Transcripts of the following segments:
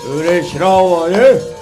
의뢰시라오. 예?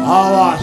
아와.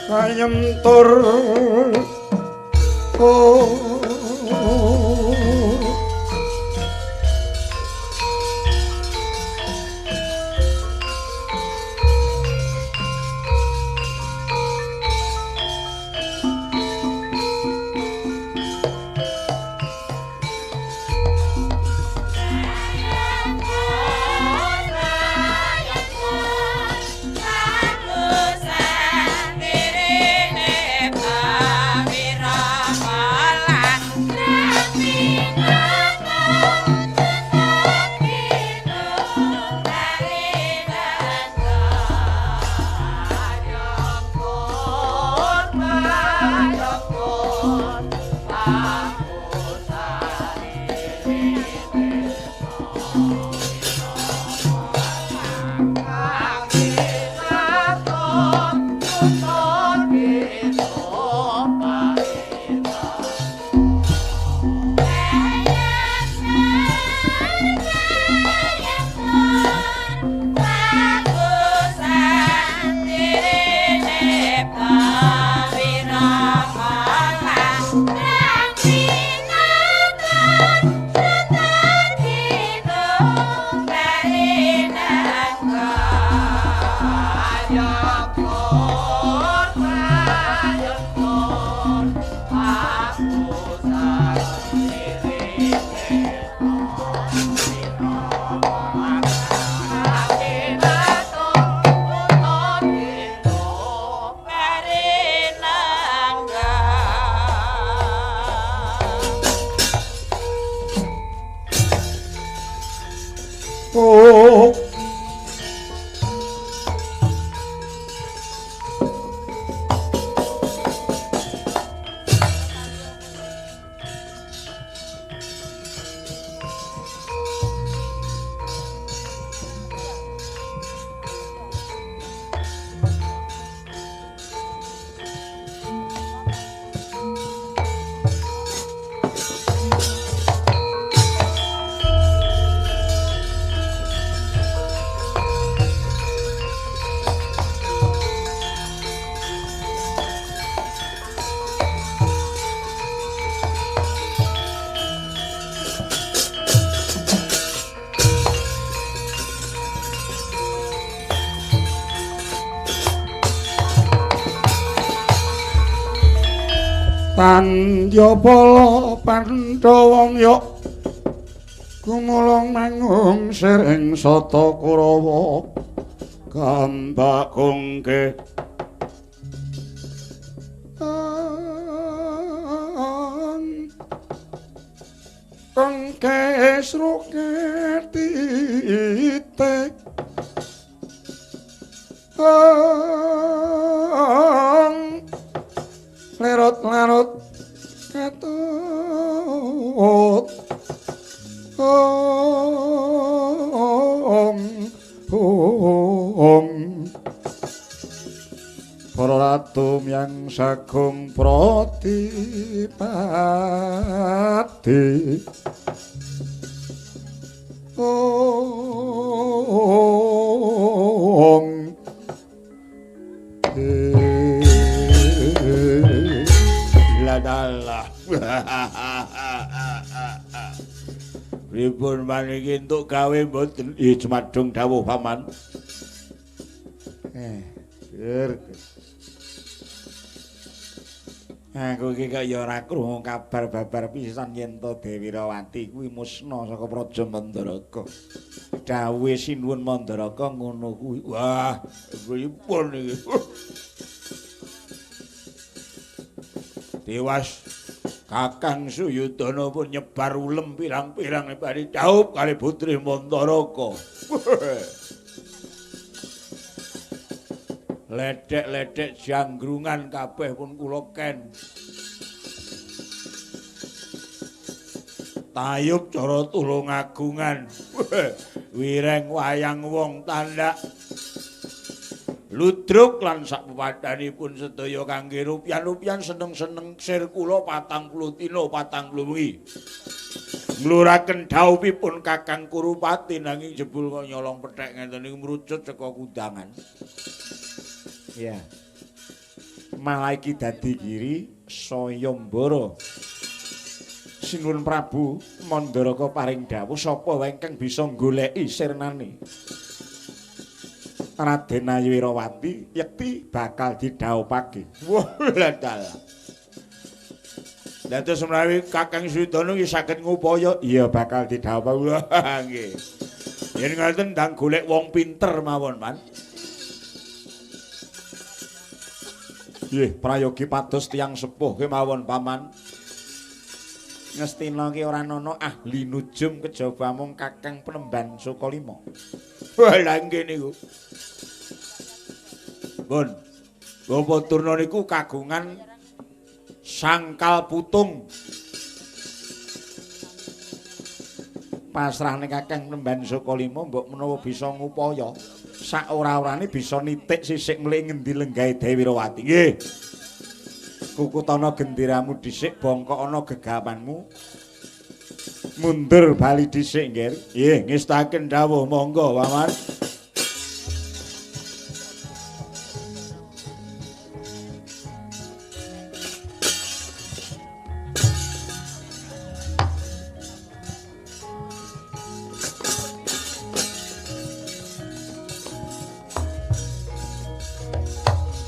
가념돌 Tanjapala Pandhawa yok gumulung mangung sering sata Kurawa gambak kongke kongke esruke titik lerot-lerot katut para ratu yang sagung pratipati Ladalah. Pripun maniki entuk gawe mboten? Ih cemadung dawuh paman. Aku iki kaya ora krungu kabar babar pisan yen to Dewi Rawati kuwi musna saka Praja Mandaraka. Dawuhe Sinuwun Mandaraka ngono kuwi. Wah, pripun iki? Dewas Kakang Suyudana pun nyebar ulem pirang-pirang bari dhaup kali putri Mandaraka. Ledek-ledek janggrungan kabeh pun kula ken. Tayub cara tulung agungan. Wireng wayang wong tandak. Ludruk lan sak pepadhanipun sedaya kangge rupian-rupian seneng-seneng sir kula 40 dina 40 wengi. Ngluraken dhawuhipun Kakang Kurupati nanging jebul kok nyolong pethek ngenten niku mrucut saka kundangan. Ya. Malah iki dadi giri Sayambara. Sinuwun Prabu Mandaraka paring dawuh sapa wae ingkang bisa goleki sirnane. Raden Ayu Wirawati yekti bakal didhawuhake. Wah, dalah. Dados menawi Kakang Suyudana iki saged ngupaya, iya bakal didhawuhake. Nggih. Yen ngoten ndang golek wong pinter mawon, Man. Nggih, prayogi pados tiyang sepuh kemawon, Paman. Ngestina ki ora ana ahli nujum kejaba mung Kakang Penemban Sukalima. Wah, lha nggih niku. Pun. Bapa Turna niku kagungan sangkal putung. Pasrahne Kakang Penemban Sukalima mbok menawa bisa ngupaya sak ora-orane bisa nitik sisik mlik ngendi lenggahe Dewi Rawati. Nggih. Kukutana genderamu dhisik bongkok ana gegawanmu. Mundur bali dhisik nggih. Nggih, ngestaken dawuh monggo, Paman.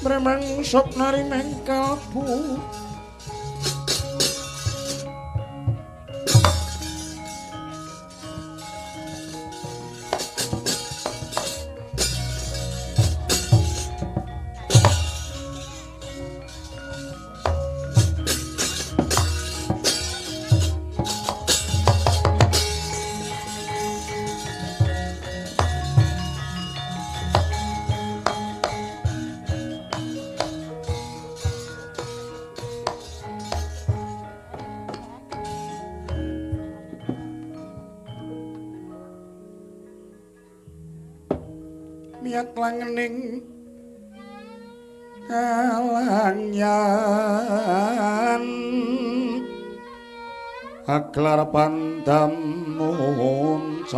Memang sok nari mengkalbu miat langening alangyan aglar pandam muncar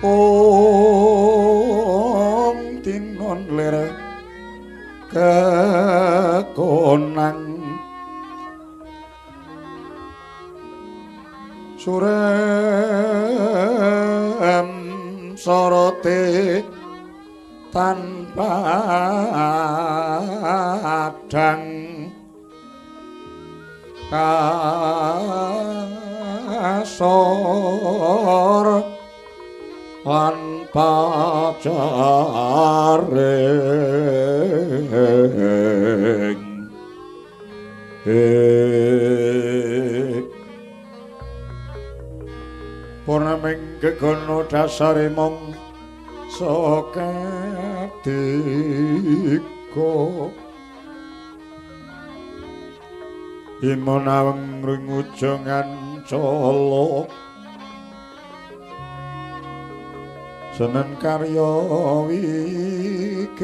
om tinon lir kekonang surem sorote tanpa adang kasor lan pacaring purnaming gegono dasare mong sakadika imonaweng ring ujongan cala senen karya wigena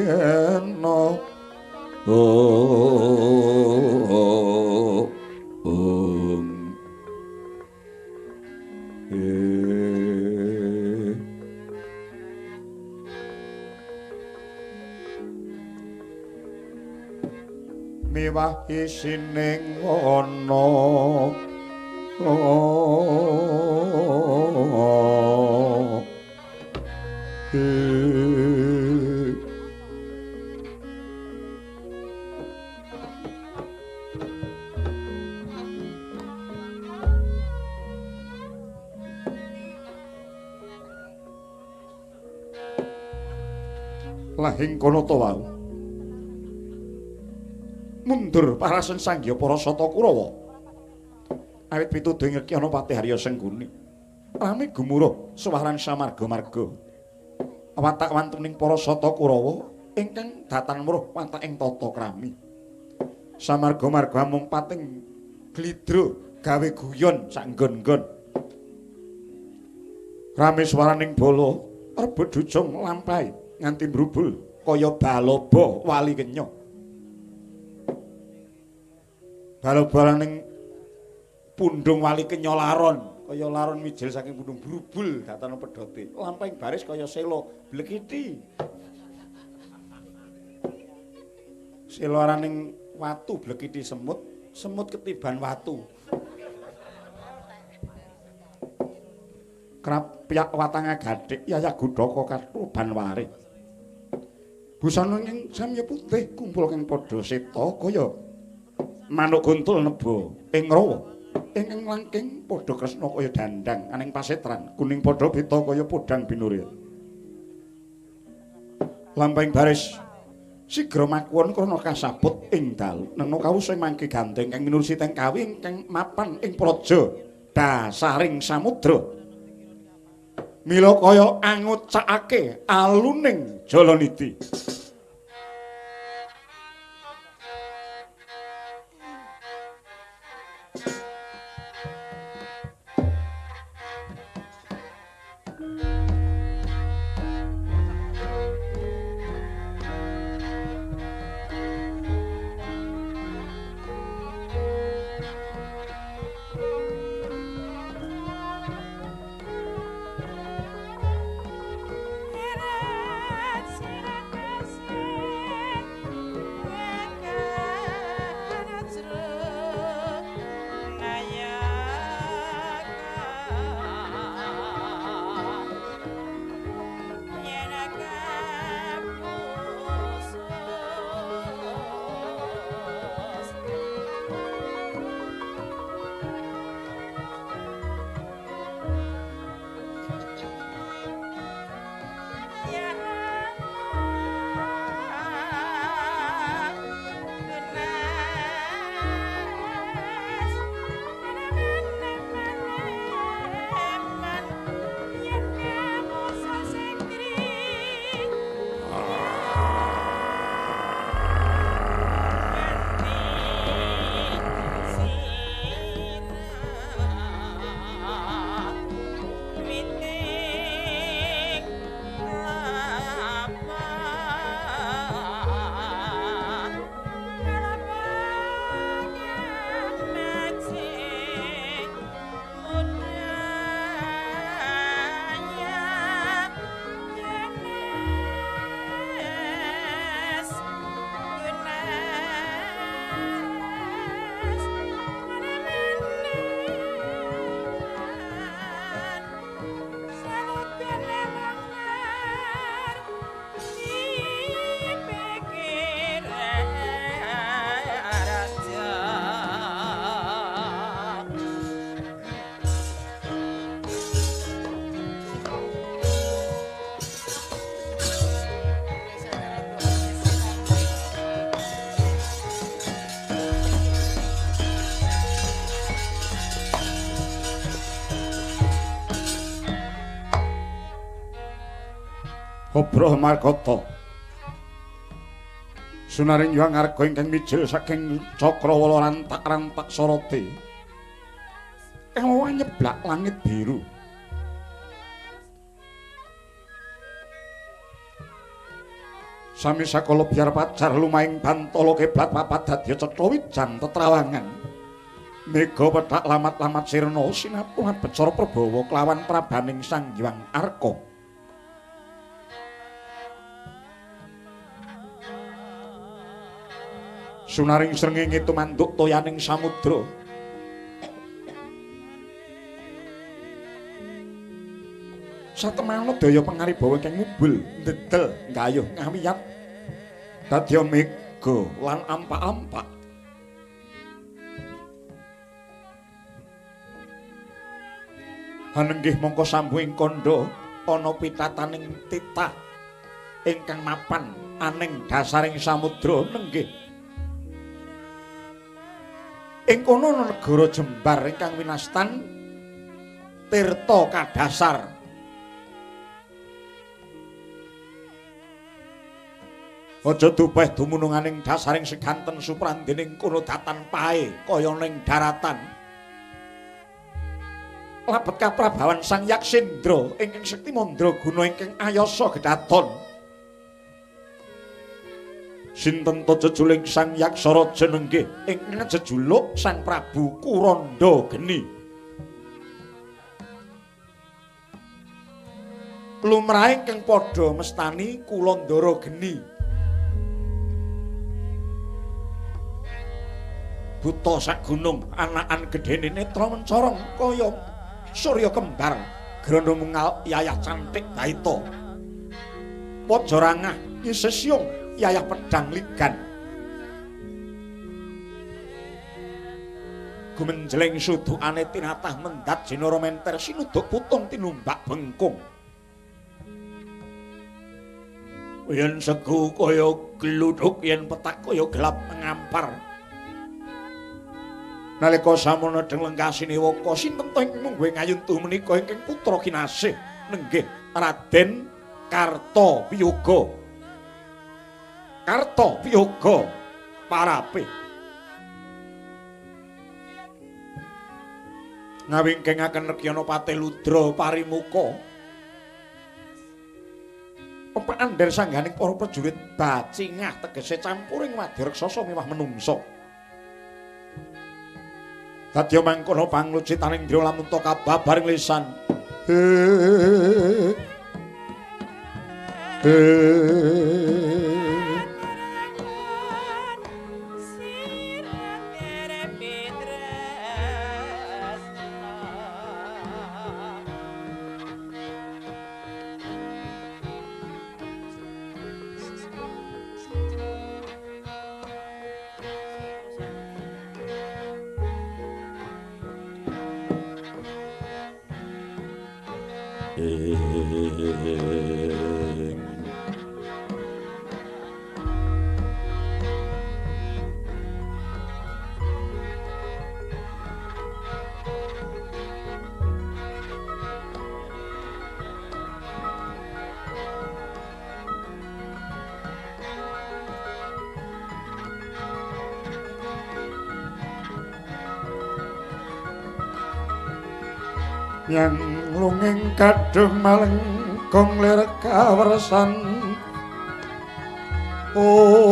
miwah isining ana lahing kono to wae mundur parasen sanggya para sata Kurawa awit pituduh ngerki ana Patih Harya Sengguni rame gumuruh suwaran samarga-marga watak wantuning para sata Kurawa ingkang datan muruh watak ing tata krami samarga-marga mung pating glidro gawe guyon sak nggon-nggon rame swaraning bala rebut dujung lampahe nganti mrubul kaya baloba wali kenya bal-balaning pundung wali kenya laron kaya laron mijil saking pundung brubul datana pedote lampahing baris kaya sela blekiti selaraning watu blekiti semut semut ketiban watu krap piyak watanga gathik yaya gudhaka katuban warik busana ing samya putih kumpul kang padha seta kaya manuk guntul nebo ing rawa ingkang langking padha kresna kaya dandang aning pasetran kuning padha beta kaya podhang binuril lampahing baris sigra makuwon krana kasabut ing dalu nena kawusa mangke gandeng kang minurusi teng kawi ingkang mapan ing praja dasaring samudra mila kaya angucakake aluning Jalaniti Brahmarkata Sunaring Hyang Arga ingkang mijil saking Cakrawala rantak-rantak soroti kang nyeblak langit biru. Sami sakala biar pacar lumaing bantala keblat papat dadya cetha wijan tetrawangan. Mega pethak lamat-lamat sirna sinapungan Becara Prabawa kelawan prabaning Sang Hyang Arga. Sunaring srengenge tumanduk toyaning samudra. Satemana daya pangaribawa ingkang mubul ndedel nggayuh ngawiyat dadya mega lan ampak-ampak. Hanenggih mongko sambuing kandha ana pitataning titah ingkang mapan aning dasaring samudra nenggih. Ing kono ana negara Jembar ingkang winastan Tirta Kadasar. Aja dupeh dumununganing dasaring seganten suprandening kono datan pae kaya ning daratan. Labet kaprabawan Sang Yaksendra ingkang sekti mandraguna ingkang ayasa gedaton. Sinten to jejuling Sang Yaksaraja nenggih ingkang jejuluk Sang Prabu Kuranda Geni. Lumrahing ingkang padha mestani Kulandara Geni. Buta sak gunung anakan gedene netra mencorong kaya Surya kembar grana mungal yayah cantik baita. Pojorangah Isesyung yayah pedang ligan. Gumenjleng sudukane tinatah mendat jinara menter sinuduk putung tinumbak bengkung. Yen segu kaya gluduk yen petak kaya gelap ngampar. Nalika samono deng lengkasine waka sinten to ingkang mungguhe ngayuntuh menika ingkang putra kinasih nenggih Raden Kartawiyoga. Kartawiyoga parape ngawingkengaken Rekyana Patih Ludra Parimuka. Pepaandher sangganing para prajurit bacingah tegese campuring wadireksasa miwah menungsa. Dadya mangkono panglucitaning Indra Lamunta kababaring lisan. Yang lunging kadung malengkong lir kawersan om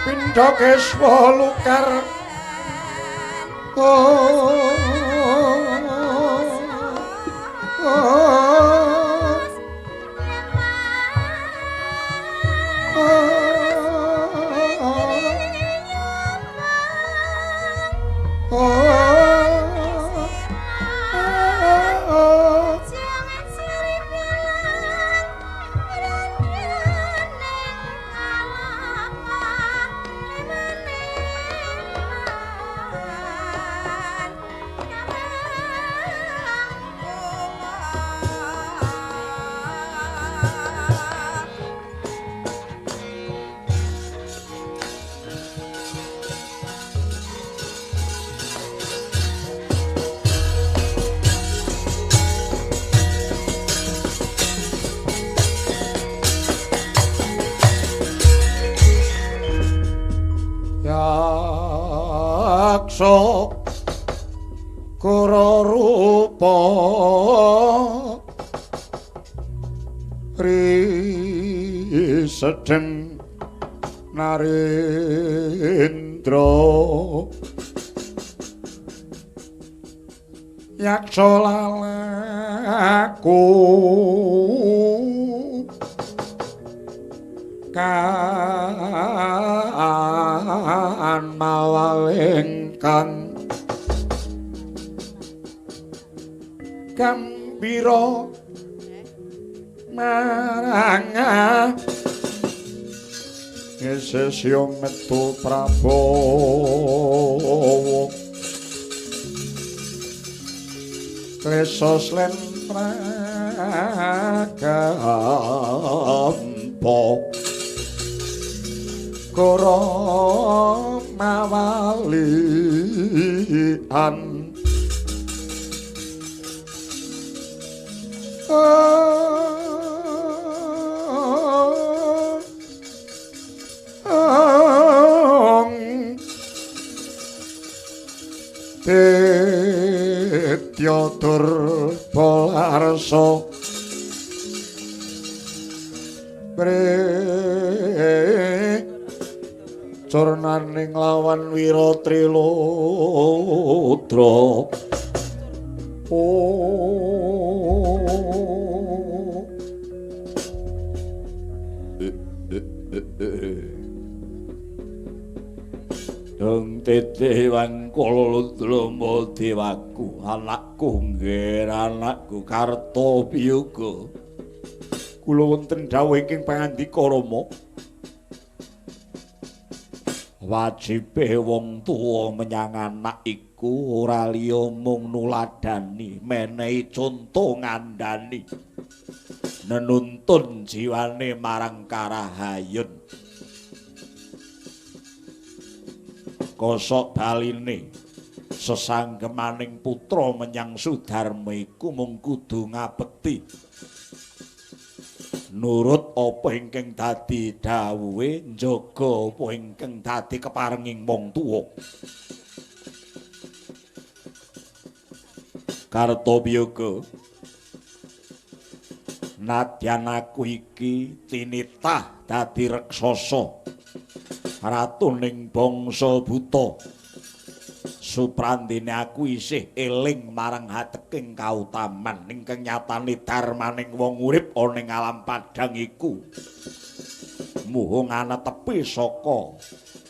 pindha keswa lukar yaksa kura rupa ri sedeng narendra yaksa lalaku kan mawalengkan gambira maranga sesya metu Prabowo klesos lan pragampa kara mawalian Tetya Durbalarsa curnaning lawan Wiratrilodra Dong tetewan Kalalodra dewaku anakku nggih anakku Kartobiyoga kula wonten dawuh ingkang pangandika Rama wajibe wong tuwa menyang anak iku ora liya mung nuladani menehi conto ngandani nenuntun jiwane marang karahayun kosok baline sesanggemaning putra menyang Sudarma iku mung kudu ngabekti nurut apa ingkang dadi dawuhe njaga apa ingkang dadi keparenging wong tuwa Kartobiyoga nadyan aku iki tinitah dadi raksasa ratuning bangsa buta suprandene aku isih eling marang hateking kautaman ingkang nyatane darmaning wong urip ana ing alam padhang iku muhung ana tepi saka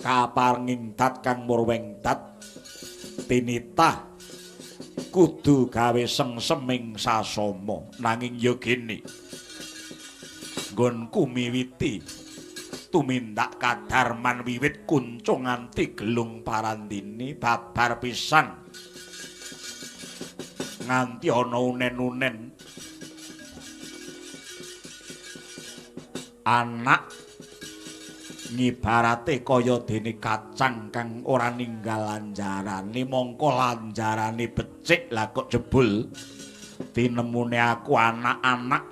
kaparenging dat kang murweng dat tinitah kudu gawe sengseming sasama nanging ya gene nggonku miwiti tumindak kadarman wiwit kuncung nganti gelung parandini babar pisan nganti ana unen-unen anak ngibarate kaya dene kacang kang ora ninggal lanjarane mongko lanjarane becik lah kok jebul tinemune aku anak-anak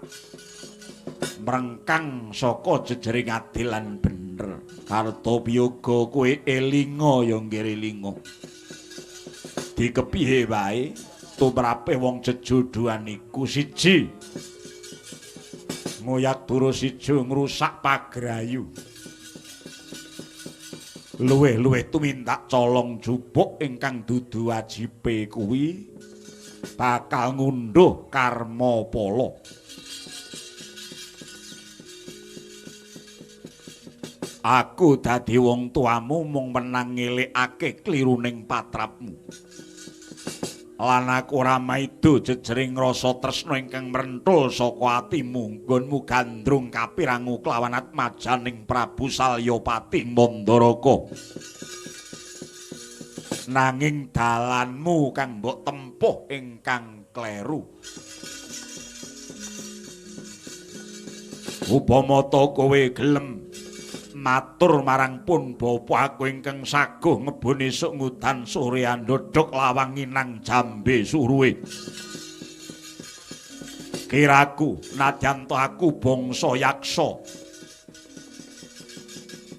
mrengkang saka jejering adil lan bener Kartobiyoga kowe elinga ya ngiringa dikepiye wae tumrape wong jejodhoan iku siji ngoyak turu siji ngrusak pagrayu luwih-luwih tumindak colong jupuk ingkang dudu wajibe kuwi bakal ngunduh karma pala. Aku dadi wong tuamu mung menang ngelikake kliruning patrapmu. Lan aku ora maido jejering rasa tresna ingkang mrentul saka atimu nggonmu gandrung kapirangu klawan atmajaning Prabu Salyapati Mandaraka. Nanging dalanmu kang mbok tempuh ingkang kleru. Upama ta kowe gelem matur marang pun bapa aku ingkang saguh ngebon esuk ngudan sore andhodhok lawangi nang jambe suruhe. Kiraku nadyan to aku bangsa yaksa,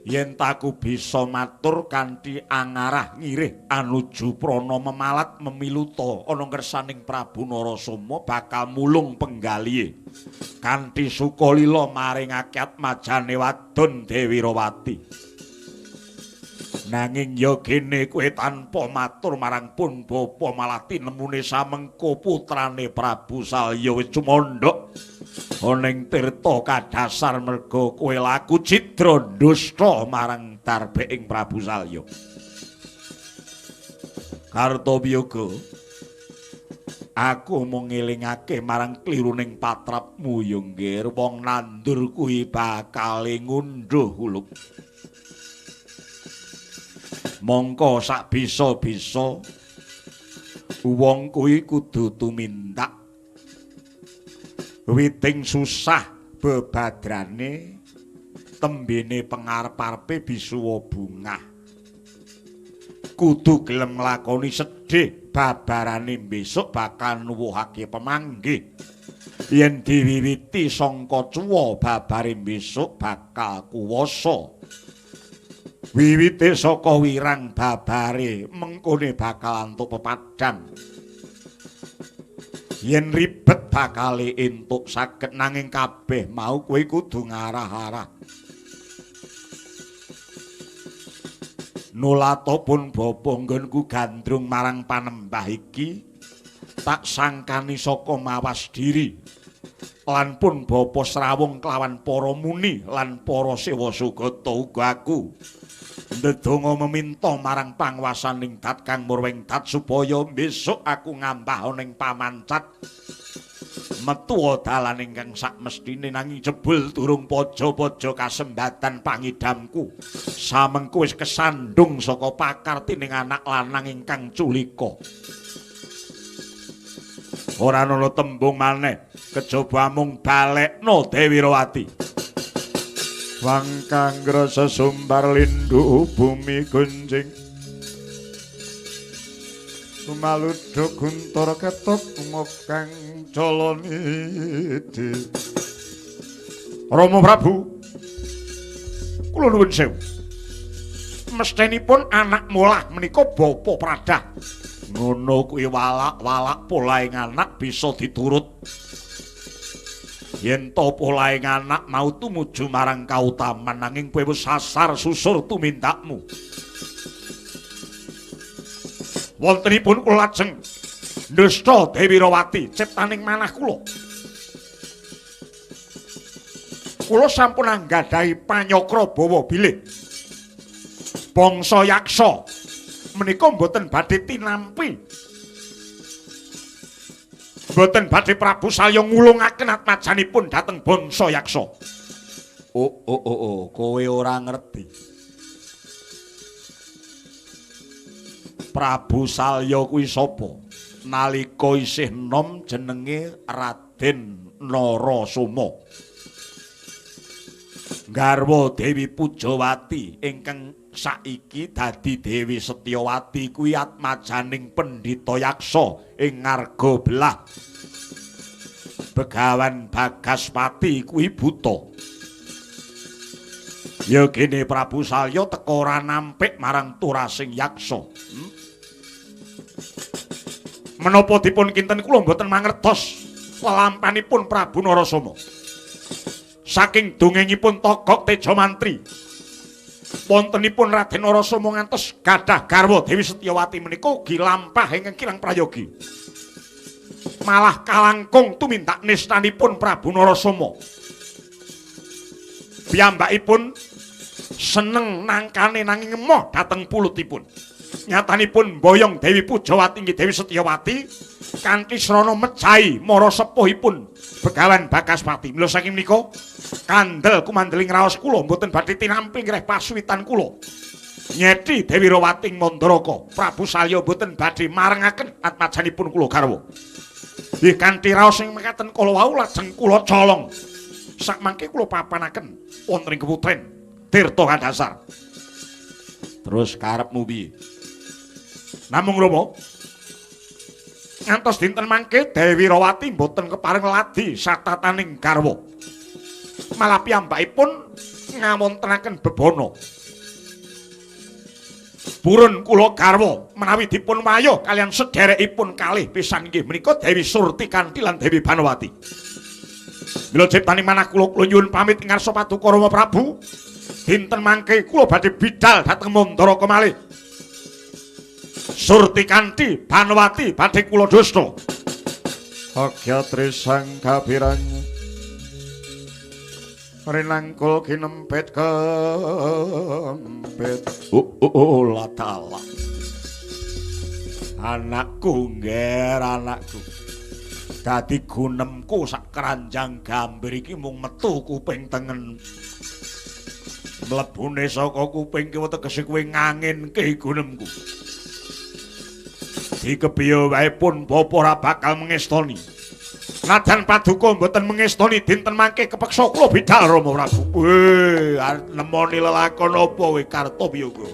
yen taku bisa matur kanthi angarah ngirih anuju prana memalat memiluta ana ngersaning Prabu Narasoma bakal mulung penggalihe kanthi sukalila maringake atmajane wadon Dewi Rawati. Nanging ya kene kowe tanpa matur marang pun bapa malah tinemune samengko putrane Prabu Salya wis cumandhak ana ing tirta kadasar merga kowe laku cidra dusta marang darbeking Prabu Salya. Kartobiyoga, aku mung ngelingake marang kliruning patrapmu ya nggih, wong nandur kuwi bakal ngunduh uluk. Mongko sak bisa-bisa wong kuwi kudu tumindak witing susah bebadrane tembene pengarep-arepe bisuwa bungah. Kudu gelem nglakoni sedhih babarane besok bakal nuwuhake pemanggih. Yen diwiwiti sangka cuwa babare besok bakal kuwasa. Wiwite saka wirang babare mengkone bakal antuk pepadang. Yen ribet bakal entuk saged nanging kabeh mau kowe kudu ngarah-arah. Nulata pun bapa nggonku gandrung marang panembah iki tak sangkani saka mawas diri. Lan pun bapa Srawung kelawan para muni lan para sewa sugata uga aku ndedonga meminta marang pangwasaning dat kang murweng dat supaya besok aku ngambah ning pamancat metu dalan ingkang sakmestine nanging jebul durung paja-paja kasembatan pangidamku samengko wis kesandung saka pakartining anak lanang ingkang culika. Ora ana tembung maneh kejaba mung balekno Dewi Rawati. Wangkang grasa sumbar lindu bumi gunjing Sumaluduk guntur ketok ngokang coloniti. Rama Prabu, kula nuwun sewu. Mestenipun anak mulah menika bapa pradah. Ngono kuwi walak-walak polaing anak bisa diturut. Yen to polaing anak mau tumuju marang kautaman nanging kowe wis sasar susur tumindakmu. Wontenipun kula lajeng ndesta Dewi Rawati ciptaning manah kula. Kula sampun anggadhahi panyokra bawa bilih. Bangsa yaksa menika mboten badhe tinampi. Mboten badhe Prabu Salya ngulungaken atmajanipun dhateng bangsa yaksa. Kowe ora ngerti. Prabu Salya kuwi sapa? Nalika isih nom jenenge Raden Narasoma. Garwa Dewi Pujawati ingkang saiki dadi Dewi Setyawati kuwi atmajaning Pendhita Yaksa ing Ngarga Belah. Begawan Bagaspati kuwi buta. Ya kene Prabu Salya teka ora nampik marang turasing yaksa. Menapa dipun kinten kula mboten mangertos lelampanipun Prabu Narasoma. Saking dongengipun Togok Teja Mantri wontenipun Raden Narasoma ngantos gadah garwa Dewi Setyawati menika ugi lampah ingkang kirang prayogi. Malah kalangkung tumindak nistanipun Prabu Narasoma. Piyambakipun seneng nangkane nanging emoh dhateng pulutipun. Nyatanipun boyong Dewi Pujawati inggih Dewi Setyawati kanthi srana mejahi mara sepuhipun Begawan Bagaspati. Mila saking menika kandel kumandeling raos kula mboten badhe tinampi ngreh pasuwitan kula. Nyeti Dewi Rawati Mandaraka, Prabu Salya mboten badhe marengaken atmajanipun kula garwa. Nggih kanthi raos sing mekaten kala wau lajeng kula colong. Sakmangke kula papanaken wonten ing keputren Tirta Kadasar. Terus karepmu piye? Namung Rama, ngantos dinten mangke Dewi Rawati mboten kepareng ladi satataning garwa. Malah piyambakipun ngawontenaken bebana. Purun kula garwa menawi dipun wayah kalian sederekipun kalih pisan inggih menika Dewi Surtikanti lan Dewi Banawati. Mila ciptaning manah kula nyuwun pamit ngarsa Paduka Rama Prabu. Dinten mangke kula badhe bidhal dhateng Mandaraka malih. Surtikanti Banawati badhe kula dosta. Agya trisang kabirang rinangkul kinempet kempet. Latala. Anakku ngger anakku. Dadi gunemku sak keranjang gambir iki mung metu kuping tengen. Mlebune saka kuping kiwa tegese kowe nganginke gunemku. Dikepiye wae pun bapa ora bakal mengestoni. Najan Paduka mboten mengestoni dinten mangke kepeksa kula bidhal Rama Prabu. Nemoni lelakon apa kowe Kartowiyoga?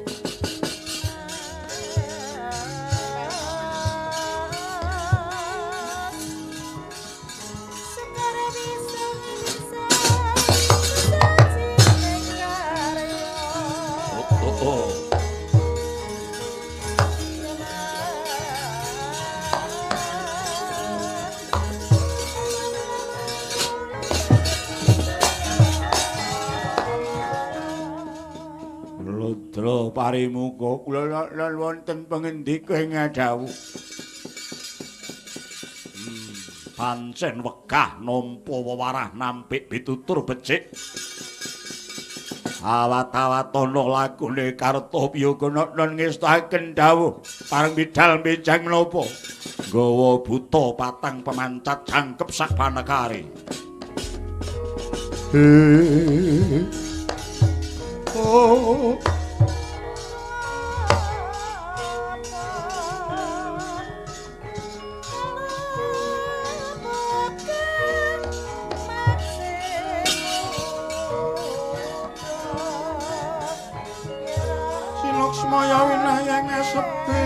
Parimuka kula lan wonten pangendika ing dawuh. Pancen wegah nampa wewarah nampik pitutur becik. Awat-awatana lakune Kartowiyoga lan ngestahaken dawuh pareng bidhal benjang menapa. Gawa buta patang pemancat jangkep sak panekare. Oh Laksmaya winayang sepi.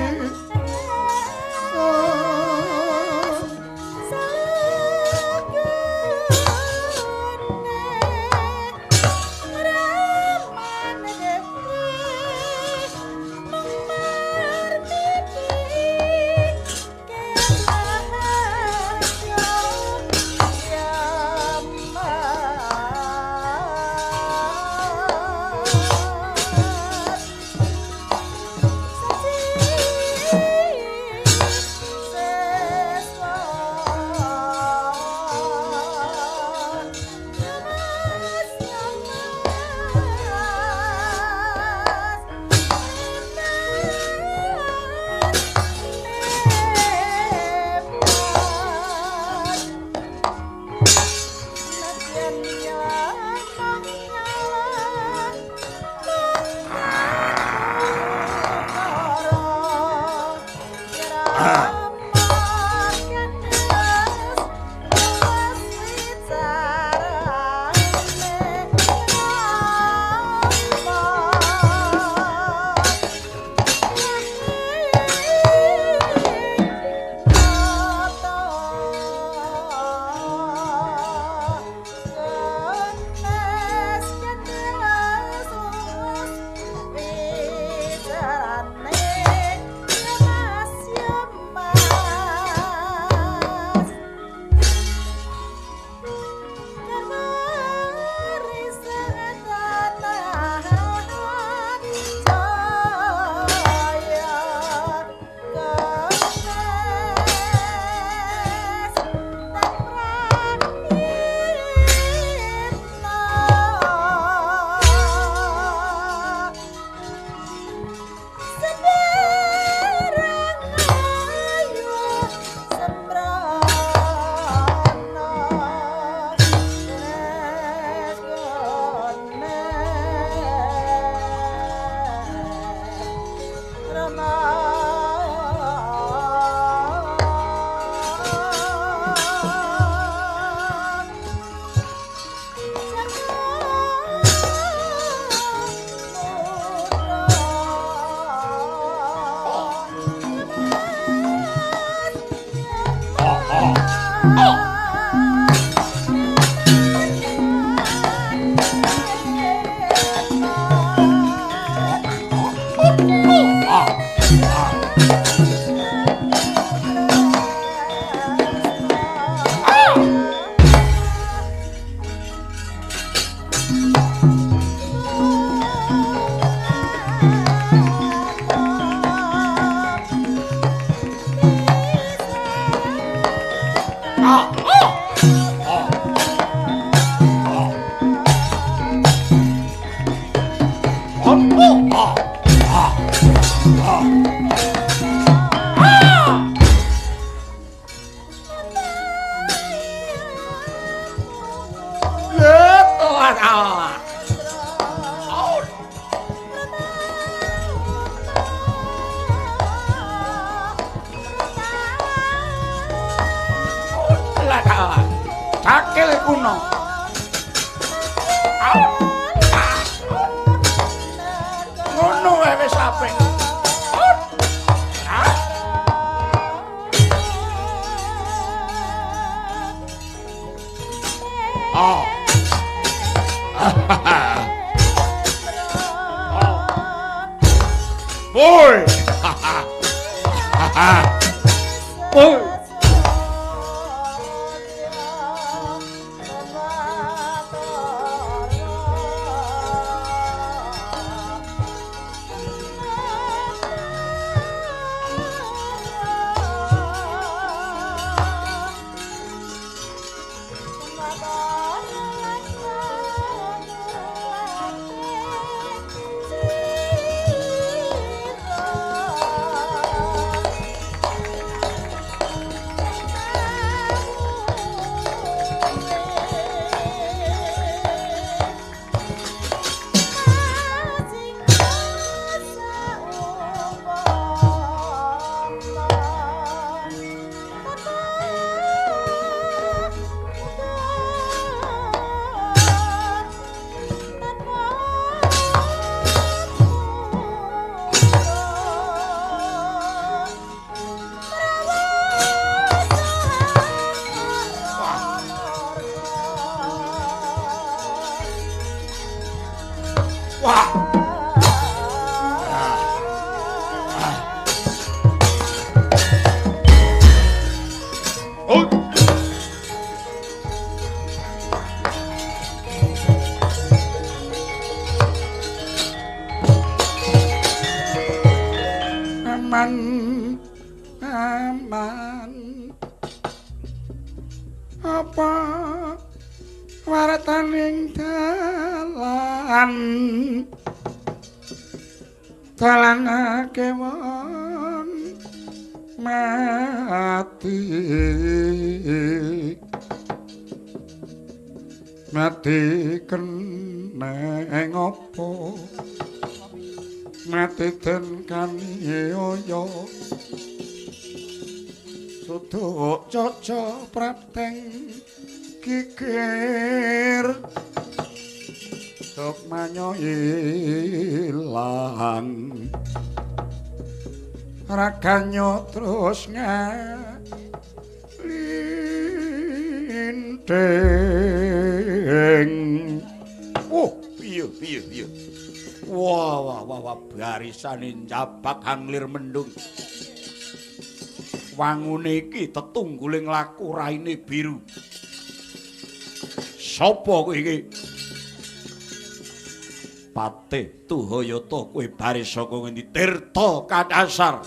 Cakil kuno. Ngono wae wis apik. Oh. Boy. Boy. Aman apa wartaning dalan kewon mati keneng apa mati den kaniaya suduk caca prapteng kikir tok manyo ilang raganyo terus ngalindeng. Oh piye wah barisane njabak anglir mendung wangune iki tetungguling laku raine biru. Sapa kowe iki? Patih Tuhayata, kowe baris saka ngendi? Tirta Kadasar.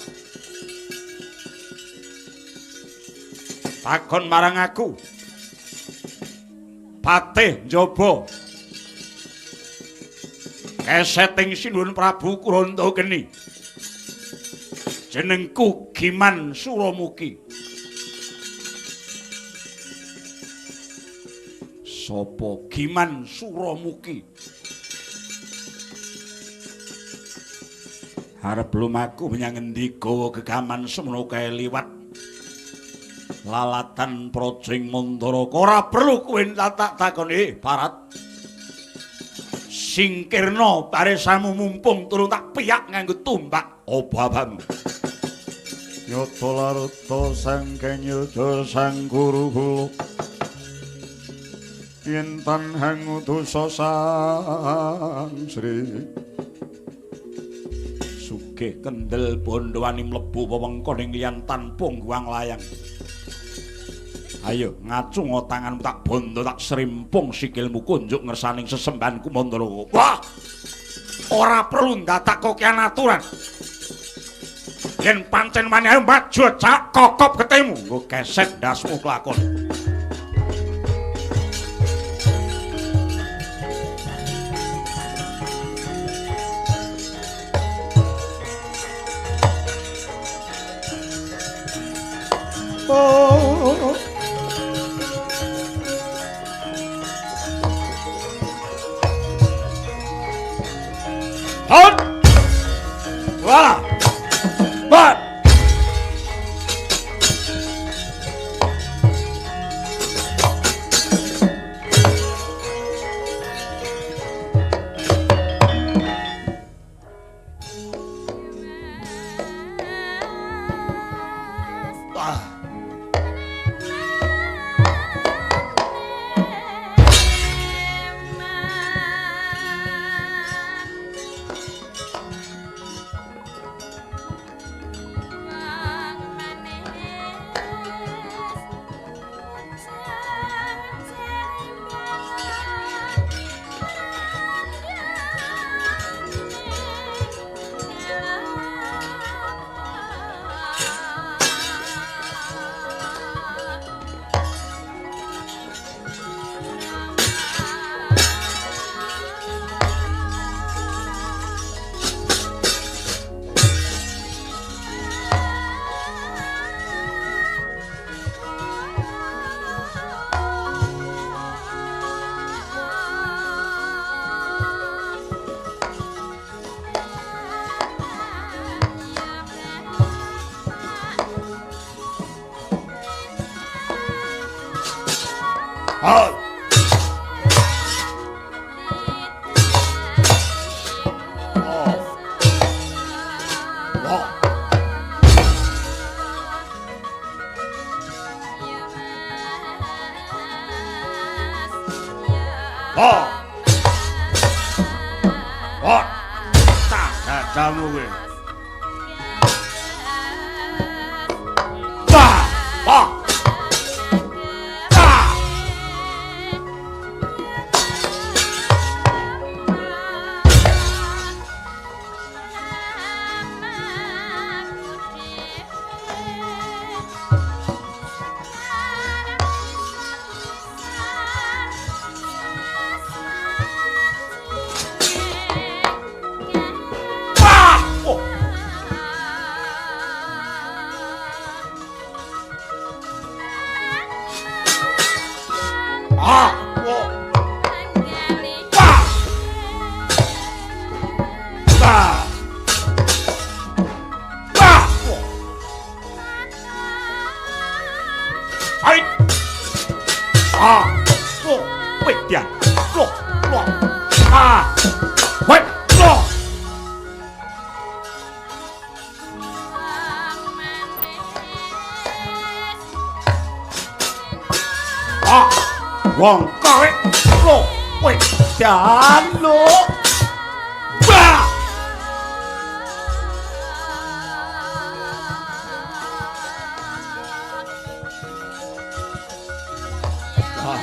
Takon marang aku. Patih njaba. Keseting Sinuhun Prabu Kurantageni. Jenengku Giman Suramuki. Sapa Giman Suramuki? Arep lumaku menyang endi gawa gegaman semono kae liwat lalatan projing Mandoraka. Ora perlu kowe tak takoni, Barat. Singkirna paresamu mumpung turun tak piyak nganggo tombak obabamu. Yata larata sangkeng yudha sang guru yen tan hangutusa sang Sri sugih kendel bondowani mlebu wewengkoning liyan tanpa guang layang. Ayo ngacunga tanganmu tak bondo tak serimpung sikilmu kunjuk ngersaning sesembahanku Mandoraka. Wah! Ora perlu ndatak kokean aturan. Yen pancen wani ayo maju cak kokop getihmu nggo keset ndasmu kelakon. oh Hot! Wah! Bat! Hot! Jamu kowe. Wong kowe lo kowe jan lo bah Hot!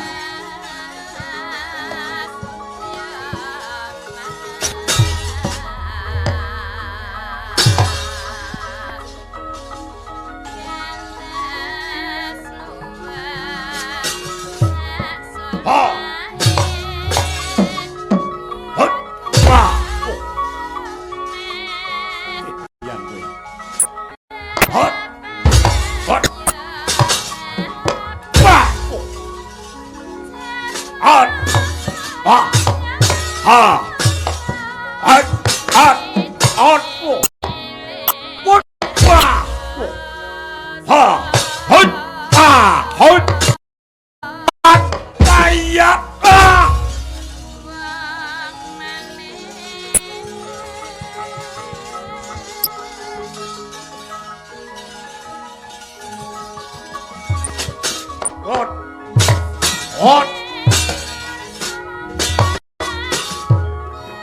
Hot.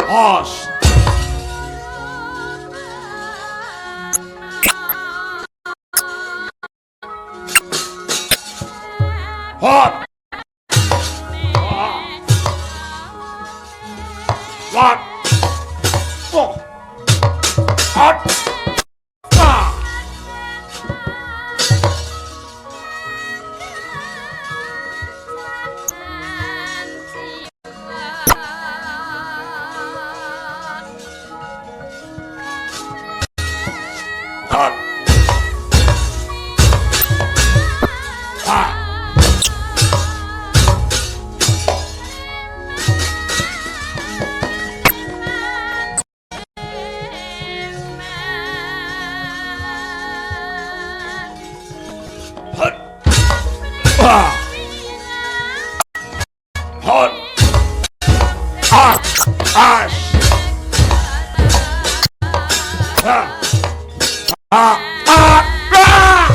Os. Hot. What? Oh. Hot. Ah. Hot. Ah. Hot. Ah. Hot. Ah. Ash. Ah. Ah. Ah. Ah.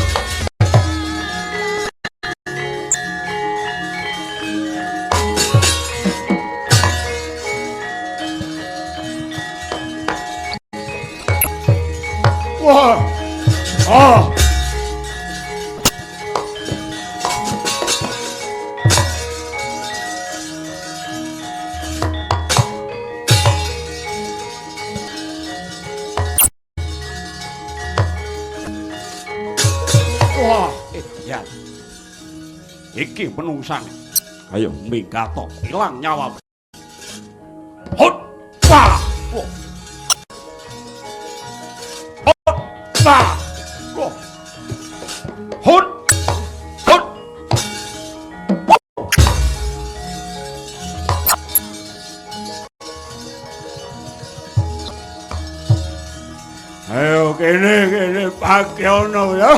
Wah. Ah. Wah, ya. Iki menungsan. Ayo minggato ilang nyawa. Hot. Wah. Wah. Hot. Wah. Wah. Hot. Hot. Ayo kene pakyono ya.